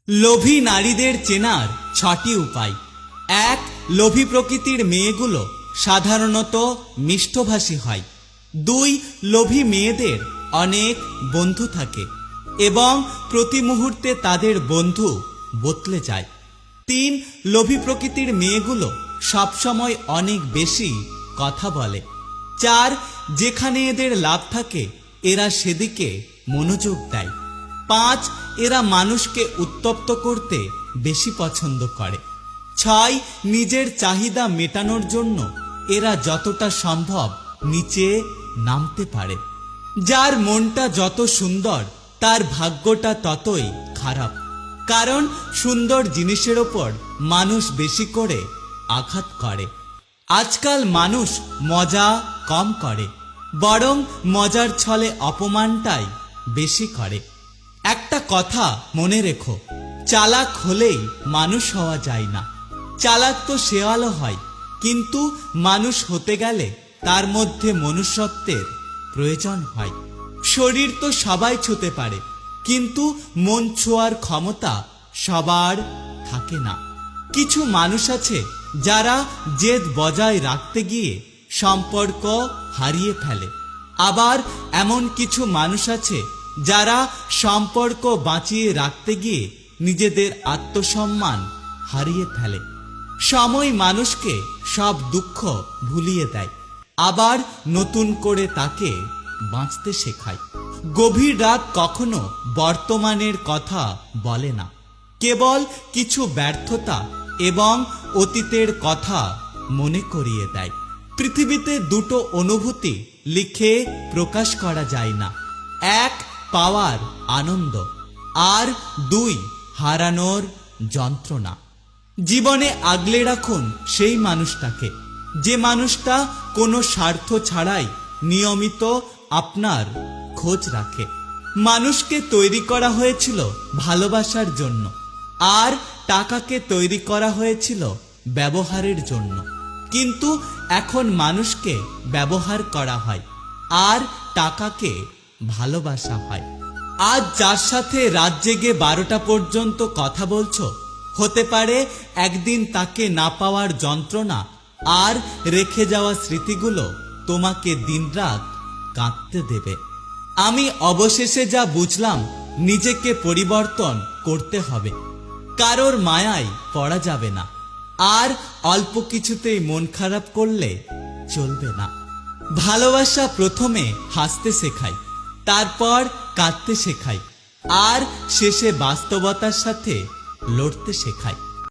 লোভী নারীদের চেনার ৬টি উপায়। ১. লোভী প্রকৃতির মেয়েগুলো সাধারণত মিষ্টভাষী হয়। ২. লোভী মেয়েদের অনেক বন্ধু থাকে এবং প্রতি মুহূর্তে তাদের বন্ধু বদলে যায়। ৩. লোভী প্রকৃতির মেয়েগুলো সবসময় অনেক বেশি কথা বলে। ৪. যেখানে এদের লাভ থাকে এরা সেদিকে মনোযোগ দেয়। ৫. এরা মানুষকে উত্তপ্ত করতে বেশি পছন্দ করে। ৬. নিজের চাহিদা মেটানোর জন্য এরা যতটা সম্ভব নিচে নামতে পারে। যার মনটা যত সুন্দর তার ভাগ্যটা ততই খারাপ, কারণ সুন্দর জিনিসের ওপর মানুষ বেশি করে আঘাত করে। আজকাল মানুষ মজা কম করে, বরং মজার ছলে অপমানটাই বেশি করে। একটা কথা মনে রেখো, চালাক হলেই মানুষ হওয়া যায় না। চালাক তো শেয়ালও হয়, কিন্তু মানুষ হতে গেলে তার মধ্যে মনুষ্যত্বের প্রয়োজন হয়। শরীর তো সবাই ছুঁতে পারে, কিন্তু মন ছোঁয়ার ক্ষমতা সবার থাকে না। কিছু মানুষ আছে যারা জেদ বজায় রাখতে গিয়ে সম্পর্ক হারিয়ে ফেলে। আবার এমন কিছু মানুষ আছে যারা সম্পর্ক বাঁচিয়ে রাখতে গিয়ে নিজেদের আত্মসম্মান হারিয়ে ফেলে। সময় মানুষকে সব দুঃখ ভুলিয়ে দেয়, আবার নতুন করে তাকে বাঁচতে শেখায়। গভীর রাত কখনো বর্তমানের কথা বলে না, কেবল কিছু ব্যর্থতা এবং অতীতের কথা মনে করিয়ে দেয়। পৃথিবীতে দুটো অনুভূতি লিখে প্রকাশ করা যায় না। ১. পাওয়ার আনন্দ, আর ২. হারানোর যন্ত্রণা। জীবনে আগলে রাখুন সেই মানুষটাকে, যে মানুষটা কোনো স্বার্থ ছাড়াই নিয়মিত আপনার খোঁজ রাখে। মানুষকে তৈরি করা হয়েছিল ভালোবাসার জন্য, আর টাকাকে তৈরি করা হয়েছিল ব্যবহারের জন্য। কিন্তু এখন মানুষকে ব্যবহার করা হয়, আর টাকাকে ভালোবাসা হয়। আজ যার সাথে রাত জেগে 12টা পর্যন্ত কথা বলছো, হতে পারে একদিন তাকে না পাওয়ার যন্ত্রণা আর রেখে যাওয়া স্মৃতিগুলো তোমাকে দিনরাত কাঁদতে দেবে। আমি অবশেষে যা বুঝলাম, নিজেকে পরিবর্তন করতে হবে। কারোর মায়ায় পড়া যাবে না, আর অল্প কিছুতেই মন খারাপ করলে চলবে না। ভালোবাসা প্রথমে হাসতে শেখায়, তারপর কাঁদতে শেখায়, আর শেষে বাস্তবতার সাথে লড়তে শেখায়।